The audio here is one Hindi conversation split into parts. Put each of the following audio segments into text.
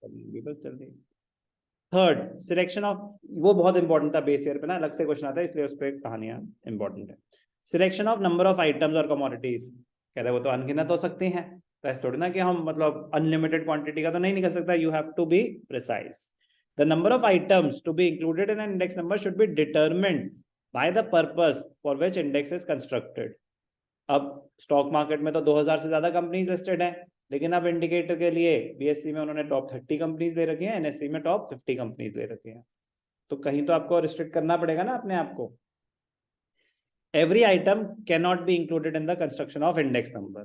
बस जल्दी। थर्ड, सिलेक्शन ऑफ, वो बहुत इंपॉर्टेंट था बेस ईयर पे ना, अलग से क्वेश्चन आता है इसलिए उस पर कहानियां इंपॉर्टेंट है। Selection of number of items और कमोडिटीज, कह रहे वो तो अनगिनत हो सकती हैं, तो ऐसे थोड़ी ना कि हम मतलब अनलिमिटेड क्वांटिटी का तो नहीं निकल सकता, you have to be precise. The number of items to be included in an index number should be determined by the purpose for which index is constructed. अब स्टॉक मार्केट में तो 2000 से ज्यादा कंपनीज लिस्टेड है, लेकिन अब इंडिकेटर के लिए बीएससी में उन्होंने टॉप 30 कंपनीज ले रखी है, एनएससी में टॉप 50 कंपनीज ले रखी है, तो कहीं तो आपको रिस्ट्रिक्ट करना पड़ेगा ना अपने आप को। Every item cannot be included in the construction of index number.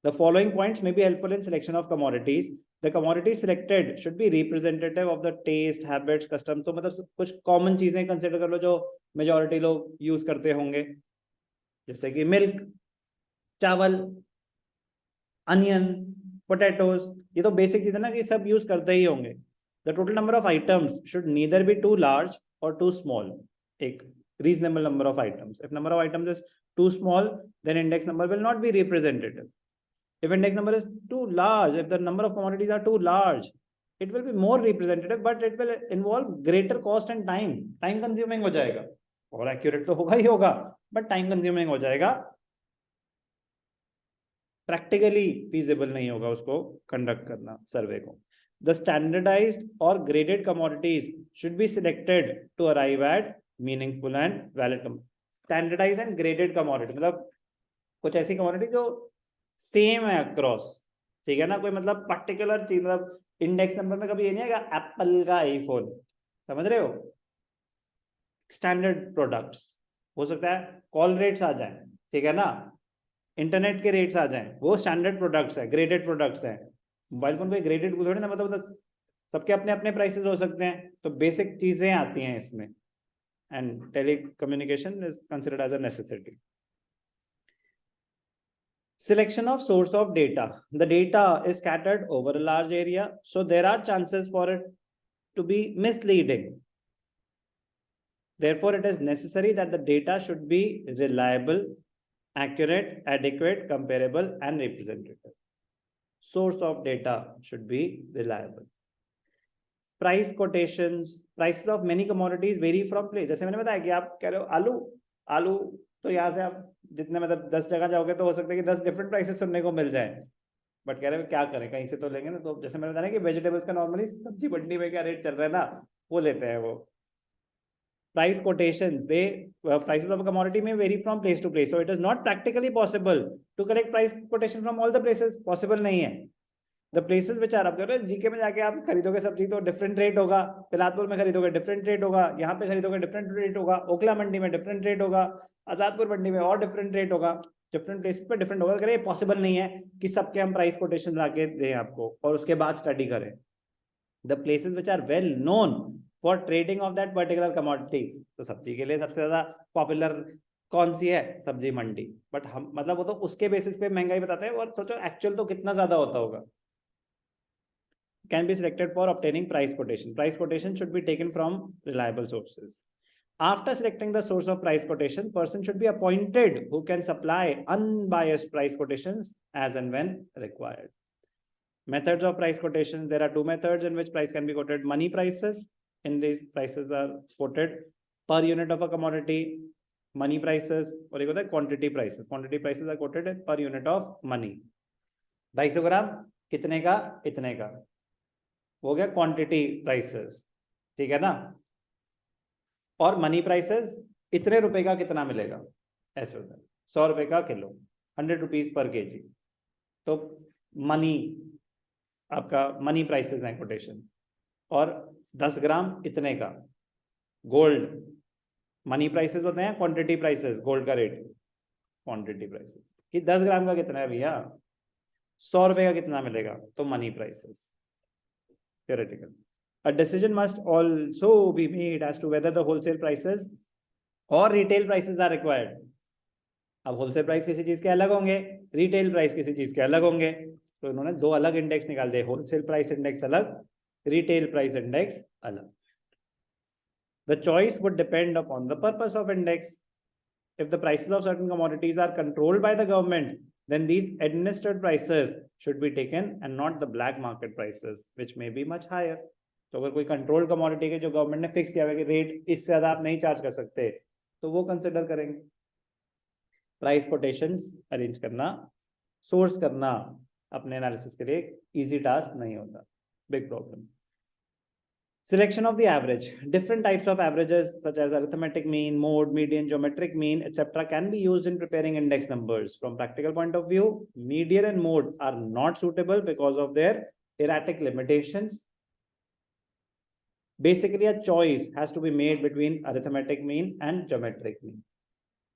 The following points may be helpful in selection of commodities. The commodities selected should be representative of the taste, habits, custom. तो मतलब कुछ common चीजें consider कर लो जो majority लोग use करते होंगे, जैसे कि milk, चावल, onion, potatoes, ये तो basic चीजें ना कि सब use करते ही होंगे. The total number of items should neither be too large or too small. एक reasonable number of items. If number of items is too small, then index number will not be representative. If index number is too large, if the number of commodities are too large, it will be more representative, but it will involve greater cost and time. Time consuming हो जाएगा, और accurate तो होगा ही होगा, but time consuming हो जाएगा, practically feasible नहीं होगा उसको conduct करना सर्वे को. The standardized or graded commodities should be selected to arrive at meaningful and valid standardized and graded commodity, मतलब कुछ ऐसी commodity जो सेम है अक्रॉस, ठीक है ना, कोई मतलब पर्टिकुलर चीज, मतलब इंडेक्स नंबर में कभी ये नहीं आएगा एप्पल का आईफोन, समझ रहे हो, स्टैंडर्ड प्रोडक्ट्स हो सकता है, कॉल रेट्स आ जाए, ठीक है ना, इंटरनेट के रेट्स आ जाए, वो स्टैंडर्ड प्रोडक्ट्स है, ग्रेडेड प्रोडक्ट्स है। मोबाइल फोन को ग्रेडेड थोड़ी ना, मतलब सबके अपने अपने प्राइसेस हो सकते हैं, तो बेसिक चीजें आती हैं इसमें, and telecommunication is considered as a necessity. Selection of source of data. The data is scattered over a large area, so there are chances for it to be misleading. Therefore, it is necessary that the data should be reliable, accurate, adequate, comparable, and representative. Source of data should be reliable. Price quotations, prices of many commodities vary from place. जैसे मैंने बताया कि आप कह रहे हो आलू तो यहाँ से आप जितने मतलब 10 जगह जाओगे तो हो सकता है कि 10 डिफरेंट प्राइसेस सुनने को मिल जाए, बट कह रहे हैं क्या करें, कहीं से तो लेंगे ना, तो जैसे मैंने बताया कि वेजिटेबल्स का नॉर्मली सब्जी मंडी में क्या रेट चल रहा है ना, वो लेते हैं वो. Price quotations, prices of a commodity may vary from place to place, so it is not practically possible to collect price quotation from all the places. Possible नहीं है. The places which are, आप कह रहे हो जीके में जाके आप खरीदोगे सब्जी तो डिफरेंट रेट होगा, बिलासपुर में खरीदोगे डिफरेंट रेट होगा, यहाँ पे खरीदोगे डिफरेंट रेट होगा, ओखला मंडी में डिफरेंट रेट होगा, आजादपुर मंडी में और डिफरेंट रेट होगा, डिफरेंट प्लेसेस पे डिफरेंट होगा. अगर ये पॉसिबल नहीं है कि सबके हम प्राइस कोटेशन लाके दें आपको और उसके बाद स्टडी करें. The places which are well known for trading of that particular commodity, तो सब्जी के लिए सबसे ज्यादा पॉपुलर कौन सी है, सब्जी मंडी, बट हम मतलब वो तो उसके बेसिस पे महंगाई बताते हैं, और सोचो एक्चुअल तो कितना ज्यादा होता होगा. Can be selected for obtaining price quotation. Price quotation should be taken from reliable sources. After selecting the source of price quotation, person should be appointed who can supply unbiased price quotations as and when required. Methods of price quotation. There are two methods in which price can be quoted. Money prices. In these, prices are quoted per unit of a commodity. Money prices, और एक होता है quantity prices. Quantity prices are quoted per unit of money. 250 ग्राम कितने का, इतने का, हो गया क्वांटिटी प्राइसेस, ठीक है ना. और मनी प्राइसेस, इतने रुपए का कितना मिलेगा, ऐसे होता है. 100 रुपए का किलो, 100 रुपीज पर केजी, तो मनी आपका मनी प्राइसेस हैं कोटेशन. और 10 ग्राम इतने का. गोल्ड मनी प्राइसेस होते हैं, क्वांटिटी प्राइसेस गोल्ड का रेट, क्वांटिटी प्राइसेस कि 10 ग्राम का कितना है भैया, 100 रुपए का कितना मिलेगा, तो money prices. Theoretical. A decision must also be made as to whether the wholesale prices or retail prices are required. अब होलसेल प्राइस किसी चीज के अलग होंगे, रिटेल प्राइस किसी चीज के अलग होंगे, तो इन्होंने दो अलग इंडेक्स निकाल दिए, होलसेल प्राइस इंडेक्स अलग, रिटेल प्राइस इंडेक्स अलग. The choice would depend upon the purpose of index. If the prices of certain commodities are controlled by the government, then these administered prices should be taken and not the black market prices, which may be much higher. तो अगर कोई कंट्रोल्ड कमोडिटी के जो गवर्नमेंट ने फिक्स किया हुआ है कि रेट इससे ज्यादा आप नहीं चार्ज कर सकते, तो वो कंसिडर करेंगे. प्राइस कोटेशंस अरेंज करना, सोर्स करना अपने एनालिसिस के लिए इजी टास्क नहीं होता, big problem. Selection of the average. Different types of averages such as arithmetic mean, mode, median, geometric mean, etc. can be used in preparing index numbers. From practical point of view, median and mode are not suitable because of their erratic limitations. Basically, a choice has to be made between arithmetic mean and geometric mean.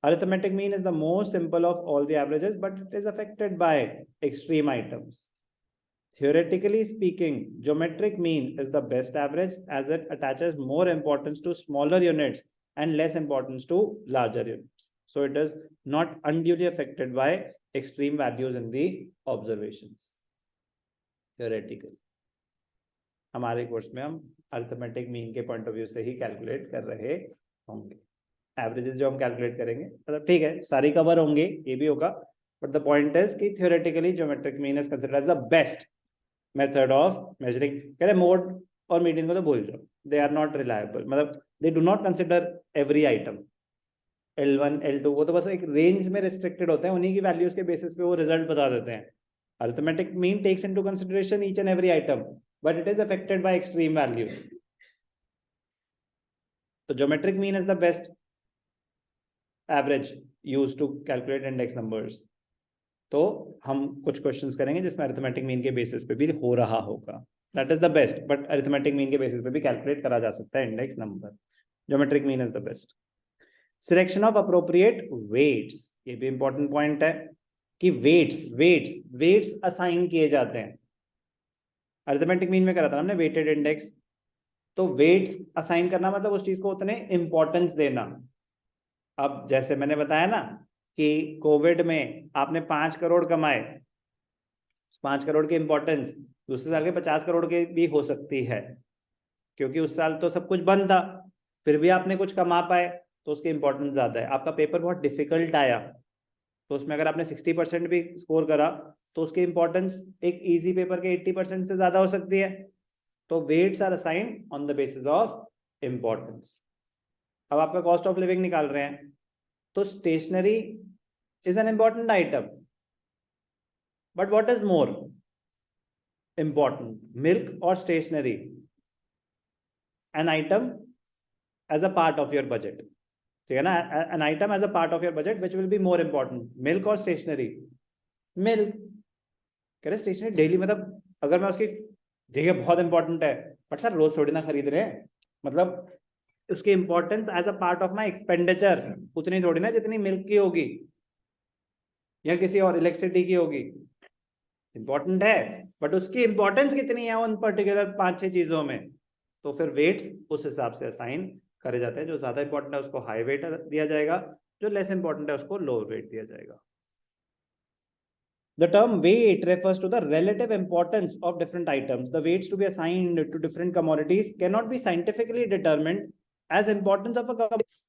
Arithmetic mean is the most simple of all the averages, but it is affected by extreme items. Theoretically speaking, geometric mean is the best average as it attaches more importance to smaller units and less importance to larger units. So it is not unduly affected by extreme values in the observations. Theoretically. हमारे कोर्स में हम अरिथमेटिक मीन के पॉइंट ऑफ व्यू से ही कैलकुलेट कर रहे होंगे. एवरेजेस जो हम कैलकुलेट करेंगे, मतलब ठीक है सारी कवर होंगे, ये भी होगा, बट द पॉइंट इज कि theoretically geometric mean is considered as the best method of measuring. कह रहे मोड और मीडियन को तो भूल जाओ, दे आर नॉट रिलायबल, मतलब they do not consider every item. L1, L2 वो तो बस एक रेंज में रिस्ट्रिक्टेड होते हैं, उन्हीं की वैल्यूज के बेसिस पे वो रिजल्ट बता देते हैं. Arithmetic mean takes into consideration each and every item, but it is affected by extreme values. So geometric mean is the best average used to calculate index numbers. तो हम कुछ क्वेश्चंस करेंगे जिसमें अरिथमेटिक मीन के बेसिस पे भी हो रहा होगा. That is the best, but arithmetic mean के बेसिस पे भी कैलकुलेट करा जा सकता है index number. Geometric mean is the best. Selection of appropriate weights, ये भी इंपॉर्टेंट पॉइंट है कि weights असाइन किए जाते हैं. अरिथमेटिक मीन में करा था हमने वेटेड इंडेक्स, तो वेट्स असाइन करना मतलब उस चीज को उतने इंपॉर्टेंस देना. अब जैसे मैंने बताया ना कि कोविड में आपने 5 करोड़ कमाए, 5 करोड़ की इंपॉर्टेंस दूसरे साल के 50 करोड़ के भी हो सकती है, क्योंकि उस साल तो सब कुछ बंद था, फिर भी आपने कुछ कमा पाए तो उसकी इंपॉर्टेंस ज्यादा है. आपका पेपर बहुत डिफिकल्ट आया तो उसमें अगर आपने 60% भी स्कोर करा तो उसकी इंपॉर्टेंस एक इजी पेपर के 80% से ज्यादा हो सकती है. तो weights are assigned on the basis of importance. अब आपका कॉस्ट ऑफ लिविंग निकाल रहे हैं, तो stationery is an important item, but what is more important, milk और stationery? An item as a part of your budget, ठीक है ना, an item as a part of your budget which will be more important, milk और स्टेशनरी? मिल्क. कह रहे स्टेशनरी डेली, मतलब अगर मैं उसकी, ठीक है बहुत इंपॉर्टेंट है, बट सर रोज थोड़ी ना खरीद रहे हैं, मतलब उसकी importance as a part of my expenditure उतनी थोड़ी ना जितनी मिल्क की होगी या किसी और इलेक्ट्रिसिटी की होगी. इंपॉर्टेंट है बट उसकी इंपॉर्टेंस कितनी है उन पर्टिकुलर 5-6 चीजों में, तो फिर वेट्स उस हिसाब से असाइन करे जाते हैं. जो ज्यादा इंपॉर्टेंट है उसको हाई वेट दिया जाएगा, जो लेस इंपॉर्टेंट है उसको लो वेट दिया जाएगा. The term weight refers to the relative importance of different items. The weights to be assigned to different commodities cannot be scientifically determined as importance of a commodity